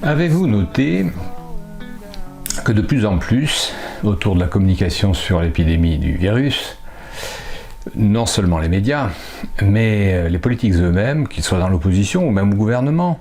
Avez-vous noté que de plus en plus, autour de la communication sur l'épidémie du virus, non seulement les médias, mais les politiques eux-mêmes, qu'ils soient dans l'opposition ou même au gouvernement,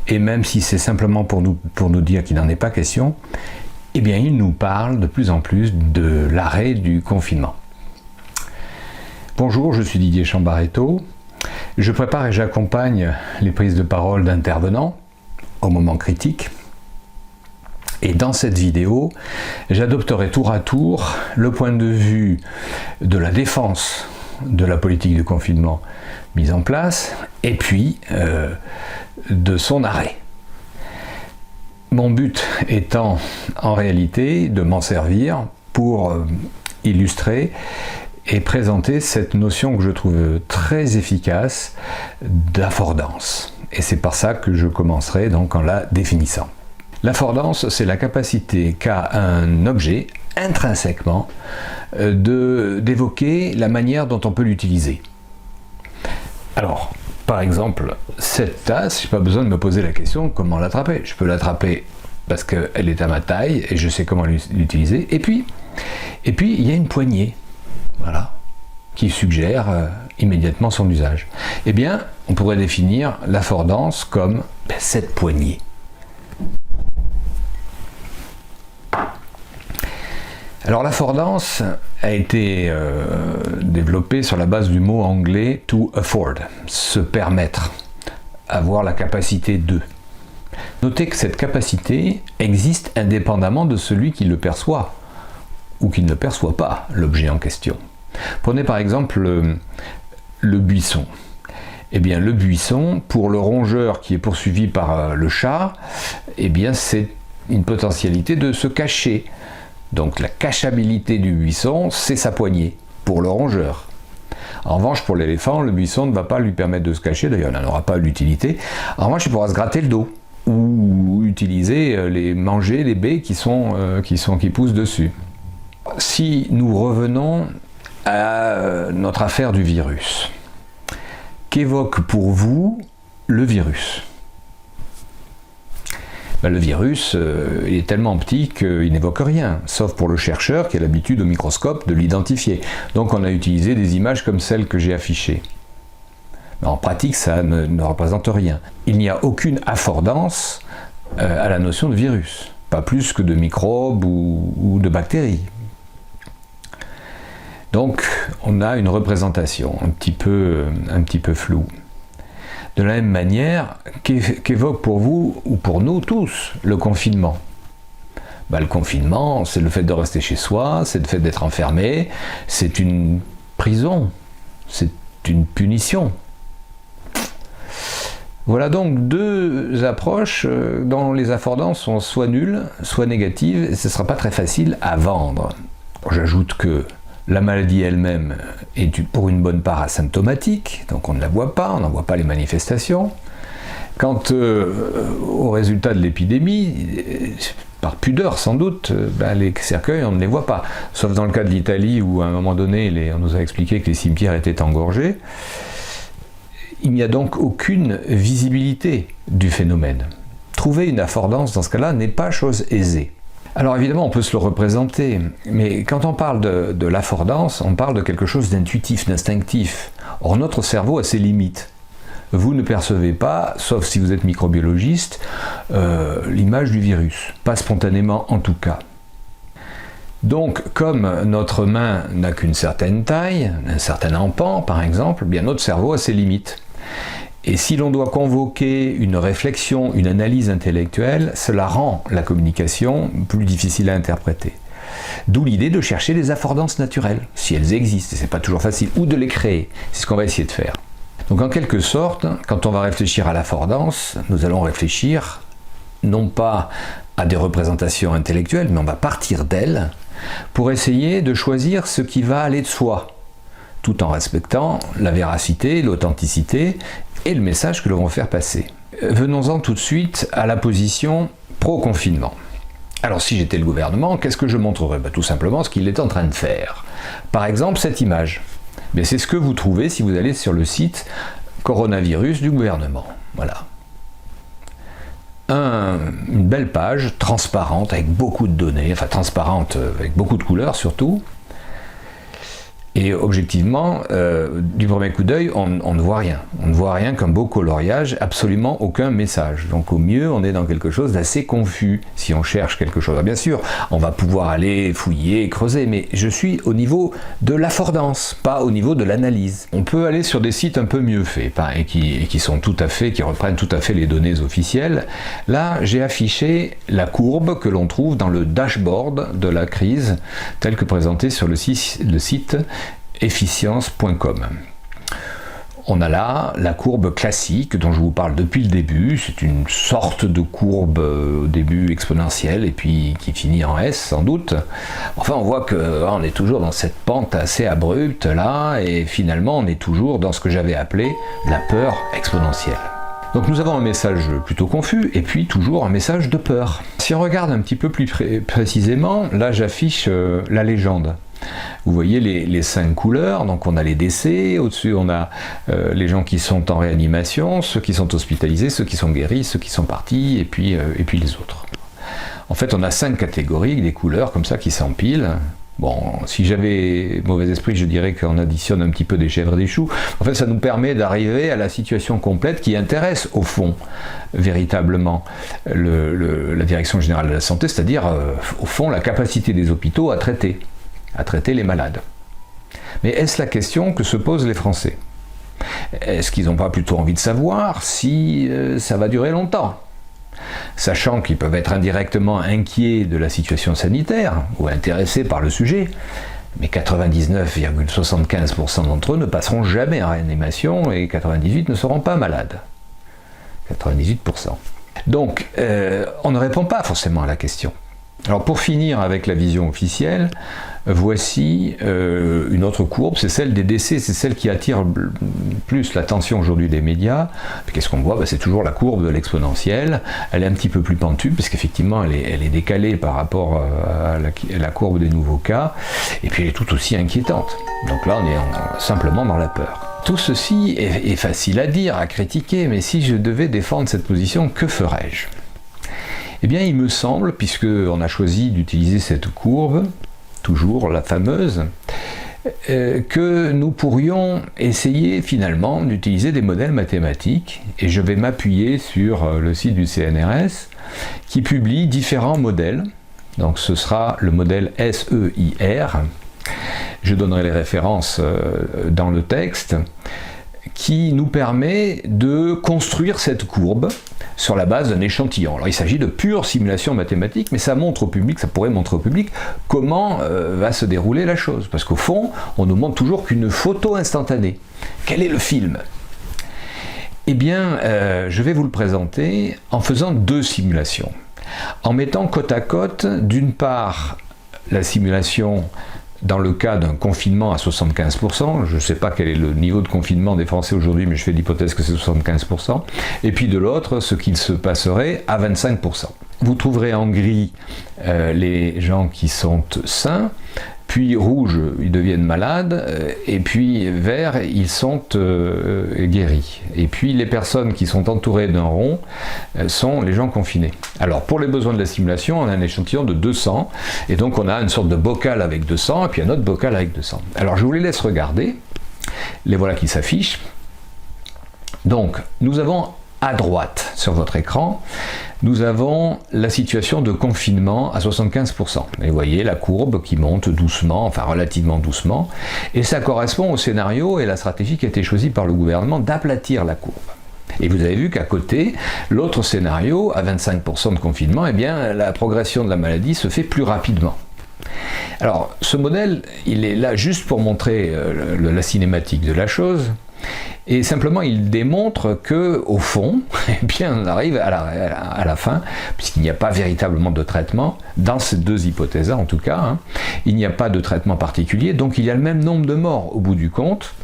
et même si c'est simplement pour nous dire qu'il n'en est pas question, eh bien ils nous parlent de plus en plus de l'arrêt du confinement. Bonjour, je suis Didier Chambaretto. Je prépare et j'accompagne les prises de parole d'intervenants au moment critique. Et dans cette vidéo, j'adopterai tour à tour le point de vue de la défense de la politique de confinement mise en place et puis de son arrêt. Mon but étant en réalité de m'en servir pour illustrer et présenter cette notion que je trouve très efficace d'affordance. Et c'est par ça que je commencerai donc en la définissant. L'affordance, c'est la capacité qu'a un objet intrinsèquement d'évoquer la manière dont on peut l'utiliser. Alors, par exemple, cette tasse, je n'ai pas besoin de me poser la question comment l'attraper. Je peux l'attraper parce qu'elle est à ma taille et je sais comment l'utiliser. Et puis il y a une poignée, voilà, qui suggère immédiatement son usage. Eh bien, on pourrait définir l'affordance comme cette poignée. Alors l'affordance a été développée sur la base du mot anglais to afford, se permettre, avoir la capacité de. Notez que cette capacité existe indépendamment de celui qui le perçoit ou qui ne perçoit pas l'objet en question. Prenez par exemple le buisson. Eh bien le buisson, pour le rongeur qui est poursuivi par le chat, eh bien c'est une potentialité de se cacher. Donc la cachabilité du buisson, c'est sa poignée, pour le rongeur. En revanche, pour l'éléphant, le buisson ne va pas lui permettre de se cacher, d'ailleurs il n'en aura pas l'utilité. En revanche, il pourra se gratter le dos, ou utiliser manger les baies qui poussent dessus. Si nous revenons à notre affaire du virus, qu'évoque pour vous le virus ? Le virus, il est tellement petit qu'il n'évoque rien, sauf pour le chercheur qui a l'habitude au microscope de l'identifier. Donc on a utilisé des images comme celles que j'ai affichées. Mais en pratique, ça ne représente rien. Il n'y a aucune affordance à la notion de virus, pas plus que de microbes ou de bactéries. Donc on a une représentation un petit peu floue. De la même manière, qu'évoque pour vous, ou pour nous tous, le confinement ? Le confinement, c'est le fait de rester chez soi, c'est le fait d'être enfermé, c'est une prison, c'est une punition. Voilà donc deux approches dont les affordances sont soit nulles, soit négatives, et ce ne sera pas très facile à vendre. J'ajoute que la maladie elle-même est pour une bonne part asymptomatique, donc on ne la voit pas, on n'en voit pas les manifestations. Quant au résultat de l'épidémie, par pudeur sans doute, les cercueils on ne les voit pas. Sauf dans le cas de l'Italie où à un moment donné on nous a expliqué que les cimetières étaient engorgés. Il n'y a donc aucune visibilité du phénomène. Trouver une affordance dans ce cas-là n'est pas chose aisée. Alors évidemment, on peut se le représenter, mais quand on parle de l'affordance, on parle de quelque chose d'intuitif, d'instinctif. Or, notre cerveau a ses limites. Vous ne percevez pas, sauf si vous êtes microbiologiste, l'image du virus. Pas spontanément en tout cas. Donc, comme notre main n'a qu'une certaine taille, un certain empan par exemple, bien notre cerveau a ses limites. Et si l'on doit convoquer une réflexion, une analyse intellectuelle, cela rend la communication plus difficile à interpréter. D'où l'idée de chercher des affordances naturelles, si elles existent, et c'est pas toujours facile, ou de les créer, c'est ce qu'on va essayer de faire. Donc en quelque sorte, quand on va réfléchir à l'affordance, nous allons réfléchir non pas à des représentations intellectuelles, mais on va partir d'elles pour essayer de choisir ce qui va aller de soi, tout en respectant la véracité, l'authenticité et le message que l'on va faire passer. Venons-en tout de suite à la position pro-confinement. Alors si j'étais le gouvernement, qu'est-ce que je montrerais ? Tout simplement ce qu'il est en train de faire. Par exemple, cette image. C'est ce que vous trouvez si vous allez sur le site coronavirus du gouvernement. Voilà. Une belle page transparente avec beaucoup de données, enfin transparente avec beaucoup de couleurs surtout. Et objectivement, du premier coup d'œil, on ne voit rien. On ne voit rien qu'un beau coloriage, absolument aucun message. Donc au mieux, on est dans quelque chose d'assez confus, si on cherche quelque chose. Alors, bien sûr, on va pouvoir aller fouiller, creuser, mais je suis au niveau de l'affordance, pas au niveau de l'analyse. On peut aller sur des sites un peu mieux faits, et qui reprennent tout à fait les données officielles. Là, j'ai affiché la courbe que l'on trouve dans le dashboard de la crise, tel que présenté sur le site efficience.com. On a là la courbe classique dont je vous parle depuis le début. C'est une sorte de courbe au début exponentielle et puis qui finit en S sans doute. Enfin, on voit qu'on est toujours dans cette pente assez abrupte là, et finalement on est toujours dans ce que j'avais appelé la peur exponentielle. Donc nous avons un message plutôt confus et puis toujours un message de peur. Si on regarde un petit peu plus précisément, là j'affiche la légende. Vous voyez les 5 couleurs, donc on a les décès, au-dessus on a les gens qui sont en réanimation, ceux qui sont hospitalisés, ceux qui sont guéris, ceux qui sont partis, et puis les autres. En fait on a 5 catégories, des couleurs comme ça qui s'empilent. Bon, si j'avais mauvais esprit, je dirais qu'on additionne un petit peu des chèvres et des choux. En fait, ça nous permet d'arriver à la situation complète qui intéresse, au fond, véritablement, la Direction Générale de la Santé, c'est-à-dire, au fond, la capacité des hôpitaux à traiter les malades. Mais est-ce la question que se posent les Français? Est-ce qu'ils n'ont pas plutôt envie de savoir si ça va durer longtemps? Sachant qu'ils peuvent être indirectement inquiets de la situation sanitaire ou intéressés par le sujet, mais 99,75% d'entre eux ne passeront jamais en réanimation et 98% ne seront pas malades. 98%. Donc, on ne répond pas forcément à la question. Alors pour finir avec la vision officielle, voici une autre courbe, c'est celle des décès, c'est celle qui attire plus l'attention aujourd'hui des médias. Qu'est-ce qu'on voit? C'est toujours la courbe de l'exponentielle, elle est un petit peu plus pentue, parce qu'effectivement elle est décalée par rapport à la courbe des nouveaux cas, et puis elle est tout aussi inquiétante. Donc là on est simplement dans la peur. Tout ceci est facile à dire, à critiquer, mais si je devais défendre cette position, que ferais-je? Eh bien, il me semble, puisqu'on a choisi d'utiliser cette courbe, toujours la fameuse, que nous pourrions essayer finalement d'utiliser des modèles mathématiques, et je vais m'appuyer sur le site du CNRS, qui publie différents modèles. Donc ce sera le modèle SEIR, je donnerai les références dans le texte, qui nous permet de construire cette courbe sur la base d'un échantillon. Alors il s'agit de pure simulation mathématique, mais ça montre au public, ça pourrait montrer au public comment va se dérouler la chose. Parce qu'au fond, on nous montre toujours qu'une photo instantanée. Quel est le film? Eh bien, je vais vous le présenter en faisant 2 simulations. En mettant côte à côte, d'une part, la simulation dans le cas d'un confinement à 75%, je ne sais pas quel est le niveau de confinement des Français aujourd'hui, mais je fais l'hypothèse que c'est 75%, et puis de l'autre, ce qu'il se passerait à 25%. Vous trouverez en gris les gens qui sont sains, puis rouge, ils deviennent malades, et puis vert, ils sont guéris. Et puis les personnes qui sont entourées d'un rond sont les gens confinés. Alors pour les besoins de la simulation, on a un échantillon de 200, et donc on a une sorte de bocal avec 200, et puis un autre bocal avec 200. Alors je vous les laisse regarder, les voilà qui s'affichent. Donc nous avons à droite sur votre écran, nous avons la situation de confinement à 75%. Et vous voyez la courbe qui monte doucement, enfin relativement doucement, et ça correspond au scénario et la stratégie qui a été choisie par le gouvernement d'aplatir la courbe. Et vous avez vu qu'à côté, l'autre scénario, à 25% de confinement, eh bien, la progression de la maladie se fait plus rapidement. Alors, ce modèle, il est là juste pour montrer la cinématique de la chose, et simplement il démontre que au fond, eh bien, on arrive à la fin, puisqu'il n'y a pas véritablement de traitement, dans ces 2 hypothèses-là en tout cas, il n'y a pas de traitement particulier, donc il y a le même nombre de morts au bout du compte.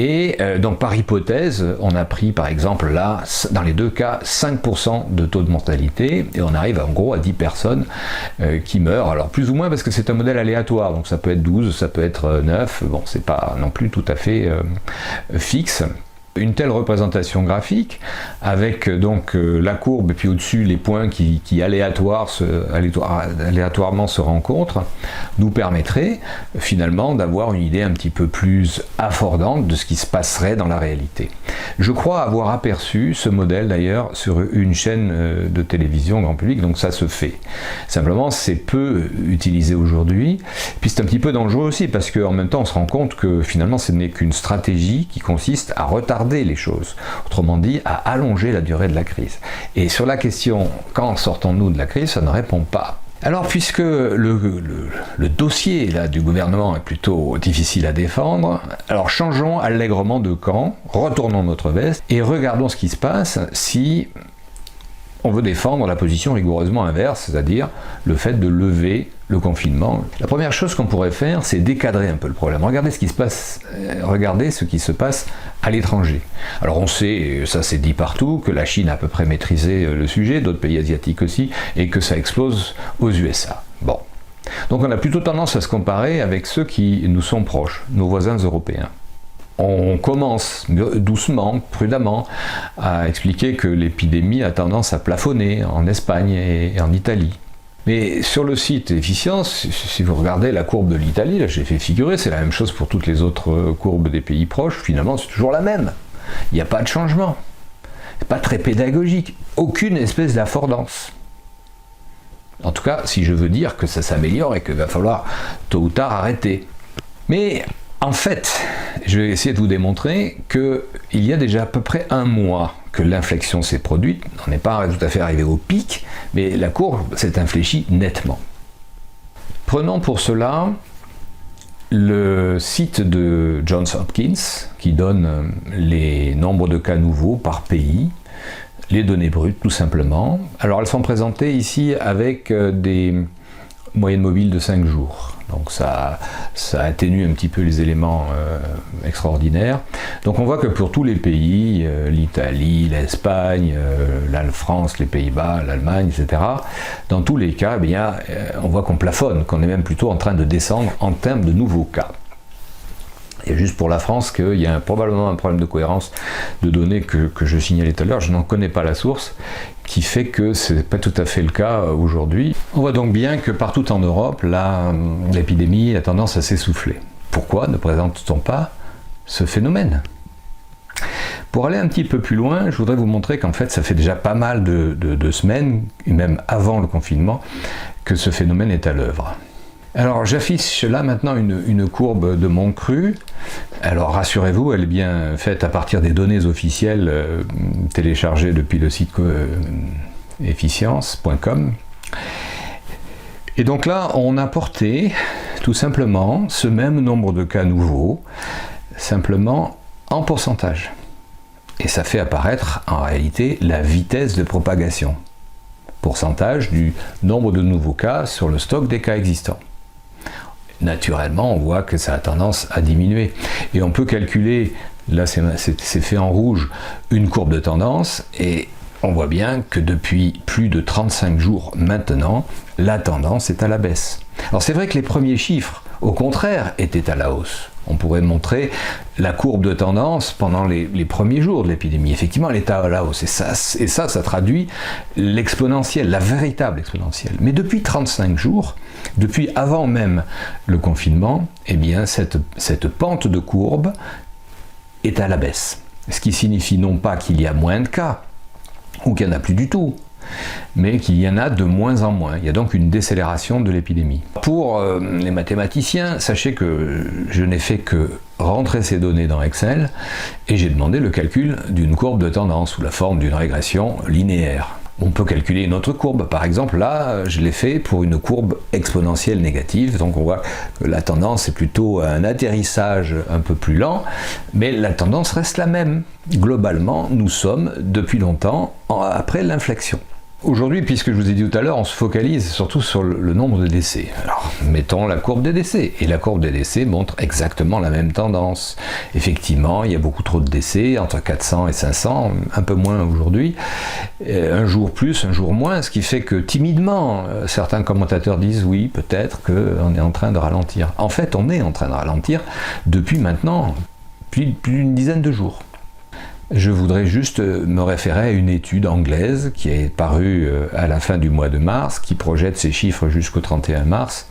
Et donc par hypothèse, on a pris par exemple là, dans les 2 cas, 5% de taux de mortalité, et on arrive en gros à 10 personnes qui meurent, alors plus ou moins parce que c'est un modèle aléatoire, donc ça peut être 12, ça peut être 9, bon c'est pas non plus tout à fait fixe. Une telle représentation graphique, avec donc la courbe et puis au-dessus les points qui aléatoirement se rencontrent, nous permettrait finalement d'avoir une idée un petit peu plus affordante de ce qui se passerait dans la réalité. Je crois avoir aperçu ce modèle d'ailleurs sur une chaîne de télévision grand public, donc ça se fait. Simplement c'est peu utilisé aujourd'hui, puis c'est un petit peu dangereux aussi parce qu'en même temps on se rend compte que finalement ce n'est qu'une stratégie qui consiste à retarder les choses, autrement dit à allonger la durée de la crise. Et sur la question quand sortons-nous de la crise, ça ne répond pas. Alors puisque le dossier là, du gouvernement est plutôt difficile à défendre, alors changeons allègrement de camp, retournons notre veste et regardons ce qui se passe si on veut défendre la position rigoureusement inverse, c'est-à-dire le fait de lever le confinement. La première chose qu'on pourrait faire, c'est décadrer un peu le problème. Regardez ce qui se passe à l'étranger. Alors on sait, ça c'est dit partout, que la Chine a à peu près maîtrisé le sujet, d'autres pays asiatiques aussi, et que ça explose aux USA. Bon. Donc on a plutôt tendance à se comparer avec ceux qui nous sont proches, nos voisins européens. On commence doucement, prudemment, à expliquer que l'épidémie a tendance à plafonner en Espagne et en Italie. Mais sur le site Efficience, si vous regardez la courbe de l'Italie, là j'ai fait figurer, c'est la même chose pour toutes les autres courbes des pays proches, finalement c'est toujours la même. Il n'y a pas de changement. C'est pas très pédagogique. Aucune espèce d'affordance. En tout cas, si je veux dire que ça s'améliore et qu'il va falloir tôt ou tard arrêter. Mais en fait, je vais essayer de vous démontrer qu'il y a déjà à peu près un mois que l'inflexion s'est produite. On n'est pas tout à fait arrivé au pic, mais la courbe s'est infléchie nettement. Prenons pour cela le site de Johns Hopkins, qui donne les nombres de cas nouveaux par pays, les données brutes tout simplement. Alors elles sont présentées ici avec des moyenne mobile de 5 jours. Donc ça atténue un petit peu les éléments extraordinaires. Donc on voit que pour tous les pays, l'Italie, l'Espagne, la France, les Pays-Bas, l'Allemagne, etc., dans tous les cas, eh bien, on voit qu'on plafonne, qu'on est même plutôt en train de descendre en termes de nouveaux cas. Et juste pour la France, qu'il y a probablement un problème de cohérence de données que je signalais tout à l'heure, je n'en connais pas la source, qui fait que ce n'est pas tout à fait le cas aujourd'hui. On voit donc bien que partout en Europe, l'épidémie a tendance à s'essouffler. Pourquoi ne présente-t-on pas ce phénomène ? Pour aller un petit peu plus loin, je voudrais vous montrer qu'en fait, ça fait déjà pas mal de semaines, et même avant le confinement, que ce phénomène est à l'œuvre. Alors j'affiche là maintenant une courbe de Montcru. Alors rassurez-vous, elle est bien faite à partir des données officielles téléchargées depuis le site efficience.com. Et donc là, on a porté tout simplement ce même nombre de cas nouveaux, simplement en pourcentage. Et ça fait apparaître en réalité la vitesse de propagation. Pourcentage du nombre de nouveaux cas sur le stock des cas existants. Naturellement, on voit que ça a tendance à diminuer. Et on peut calculer, là c'est fait en rouge, une courbe de tendance, et on voit bien que depuis plus de 35 jours maintenant, la tendance est à la baisse. Alors c'est vrai que les premiers chiffres, au contraire, étaient à la hausse. On pourrait montrer la courbe de tendance pendant les premiers jours de l'épidémie. Effectivement, elle est à la hausse. Et ça traduit l'exponentielle, la véritable exponentielle. Mais depuis 35 jours, depuis avant même le confinement, eh bien, cette pente de courbe est à la baisse. Ce qui signifie non pas qu'il y a moins de cas, ou qu'il n'y en a plus du tout, mais qu'il y en a de moins en moins. Il y a donc une décélération de l'épidémie. Pour les mathématiciens, sachez que je n'ai fait que rentrer ces données dans Excel et j'ai demandé le calcul d'une courbe de tendance sous la forme d'une régression linéaire. On peut calculer une autre courbe, par exemple là je l'ai fait pour une courbe exponentielle négative, donc on voit que la tendance est plutôt un atterrissage un peu plus lent, mais la tendance reste la même. Globalement, nous sommes depuis longtemps après l'inflexion. Aujourd'hui, puisque je vous ai dit tout à l'heure, on se focalise surtout sur le nombre de décès. Alors, mettons la courbe des décès. Et la courbe des décès montre exactement la même tendance. Effectivement, il y a beaucoup trop de décès, entre 400 et 500, un peu moins aujourd'hui. Un jour plus, un jour moins, ce qui fait que timidement, certains commentateurs disent oui, peut-être qu'on est en train de ralentir. En fait, on est en train de ralentir depuis maintenant plus d'une dizaine de jours. Je voudrais juste me référer à une étude anglaise qui est parue à la fin du mois de mars, qui projette ces chiffres jusqu'au 31 mars,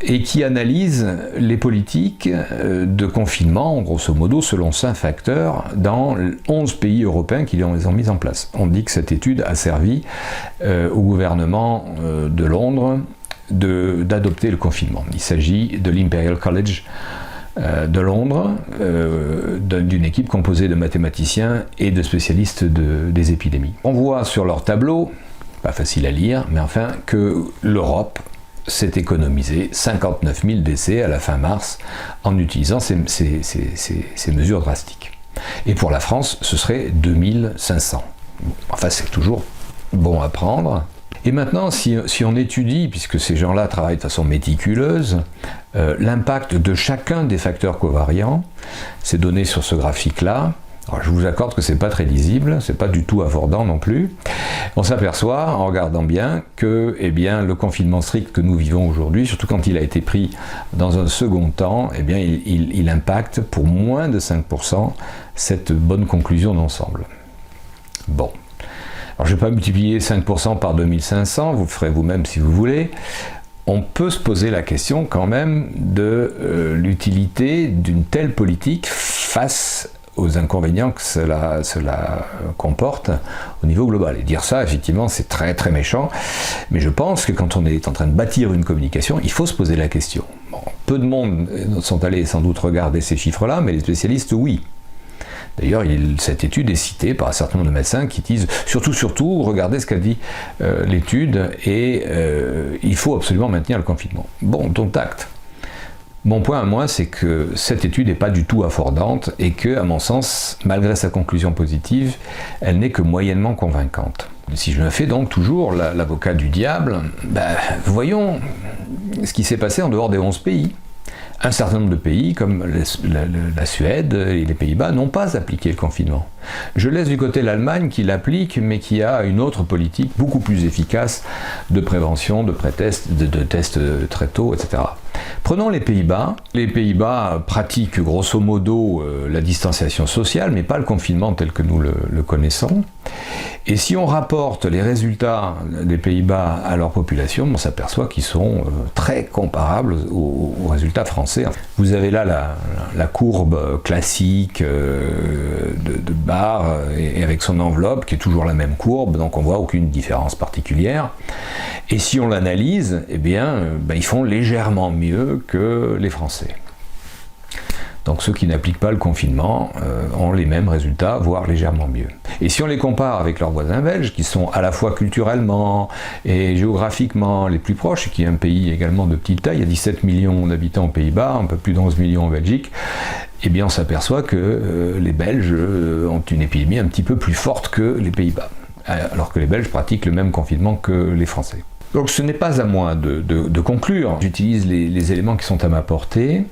et qui analyse les politiques de confinement, grosso modo, selon 5 facteurs, dans 11 pays européens qui les ont mis en place. On dit que cette étude a servi au gouvernement de Londres d'adopter le confinement. Il s'agit de l'Imperial College de Londres, d'une équipe composée de mathématiciens et de spécialistes des épidémies. On voit sur leur tableau, pas facile à lire, mais enfin, que l'Europe s'est économisé 59 000 décès à la fin mars en utilisant ces mesures drastiques. Et pour la France, ce serait 2500. Enfin, c'est toujours bon à prendre. Et maintenant, si on étudie, puisque ces gens-là travaillent de façon méticuleuse, l'impact de chacun des facteurs covariants, c'est donné sur ce graphique-là. Alors, je vous accorde que c'est pas très lisible, c'est pas du tout abordant non plus. On s'aperçoit, en regardant bien, que le confinement strict que nous vivons aujourd'hui, surtout quand il a été pris dans un second temps, il impacte pour moins de 5% cette bonne conclusion d'ensemble. Bon. Alors, je ne vais pas multiplier 5% par 2500, vous le ferez vous-même si vous voulez. On peut se poser la question quand même de l'utilité d'une telle politique face aux inconvénients que cela comporte au niveau global. Et dire ça, effectivement, c'est très très méchant, mais je pense que quand on est en train de bâtir une communication, il faut se poser la question. Bon, peu de monde sont allés sans doute regarder ces chiffres-là, mais les spécialistes, oui. D'ailleurs, cette étude est citée par un certain nombre de médecins qui disent surtout, regardez ce qu'a dit l'étude et il faut absolument maintenir le confinement. Bon, dont acte. Mon point à moi, c'est que cette étude n'est pas du tout affordante et que, à mon sens, malgré sa conclusion positive, elle n'est que moyennement convaincante. Si je me fais donc toujours l'avocat du diable, voyons ce qui s'est passé en dehors des 11 pays. Un certain nombre de pays, comme la Suède et les Pays-Bas, n'ont pas appliqué le confinement. Je laisse du côté l'Allemagne qui l'applique, mais qui a une autre politique beaucoup plus efficace de prévention, de pré-tests, de tests très tôt, etc. Prenons les Pays-Bas. Les Pays-Bas pratiquent grosso modo la distanciation sociale, mais pas le confinement tel que nous le connaissons. Et si on rapporte les résultats des Pays-Bas à leur population, on s'aperçoit qu'ils sont très comparables aux résultats français. Vous avez là la courbe classique de barre et avec son enveloppe qui est toujours la même courbe, donc on voit aucune différence particulière. Et si on l'analyse, ils font légèrement mieux que les Français. Donc ceux qui n'appliquent pas le confinement ont les mêmes résultats, voire légèrement mieux. Et si on les compare avec leurs voisins belges, qui sont à la fois culturellement et géographiquement les plus proches, et qui est un pays également de petite taille, il y a 17 millions d'habitants aux Pays-Bas, un peu plus de 11 millions en Belgique, on s'aperçoit que les Belges ont une épidémie un petit peu plus forte que les Pays-Bas, alors que les Belges pratiquent le même confinement que les Français. Donc ce n'est pas à moi de conclure, j'utilise les éléments qui sont à ma portée.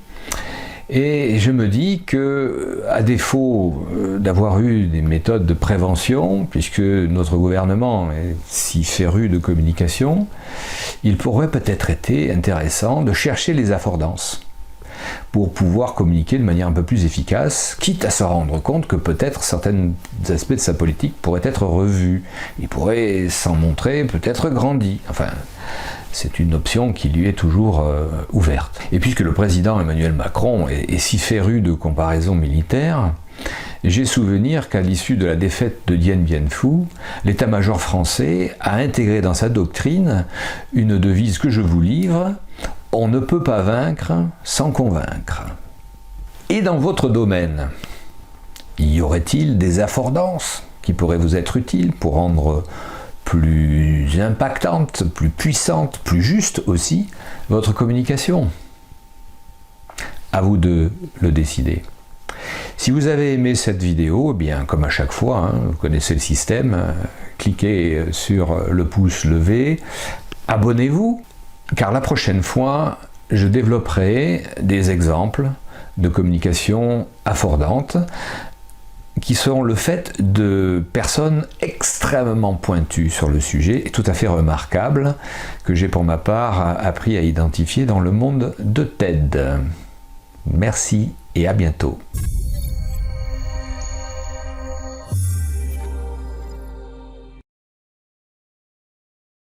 Et je me dis que, à défaut d'avoir eu des méthodes de prévention, puisque notre gouvernement est si féru de communication, il pourrait peut-être être intéressant de chercher les affordances pour pouvoir communiquer de manière un peu plus efficace, quitte à se rendre compte que peut-être certains aspects de sa politique pourraient être revus. Il pourrait s'en montrer peut-être grandi. Enfin, c'est une option qui lui est toujours ouverte. Et puisque le président Emmanuel Macron est si féru de comparaisons militaires, j'ai souvenir qu'à l'issue de la défaite de Dien Bien Phu, l'état-major français a intégré dans sa doctrine une devise que je vous livre: on ne peut pas vaincre sans convaincre. Et dans votre domaine, y aurait-il des affordances qui pourraient vous être utiles pour rendre plus impactante, plus puissante, plus juste aussi votre communication? À vous de le décider. Si vous avez aimé cette vidéo, comme à chaque fois, vous connaissez le système, cliquez sur le pouce levé, abonnez-vous, car la prochaine fois, je développerai des exemples de communication affordante qui seront le fait de personnes extrêmement pointues sur le sujet et tout à fait remarquables que j'ai pour ma part appris à identifier dans le monde de TED. Merci et à bientôt.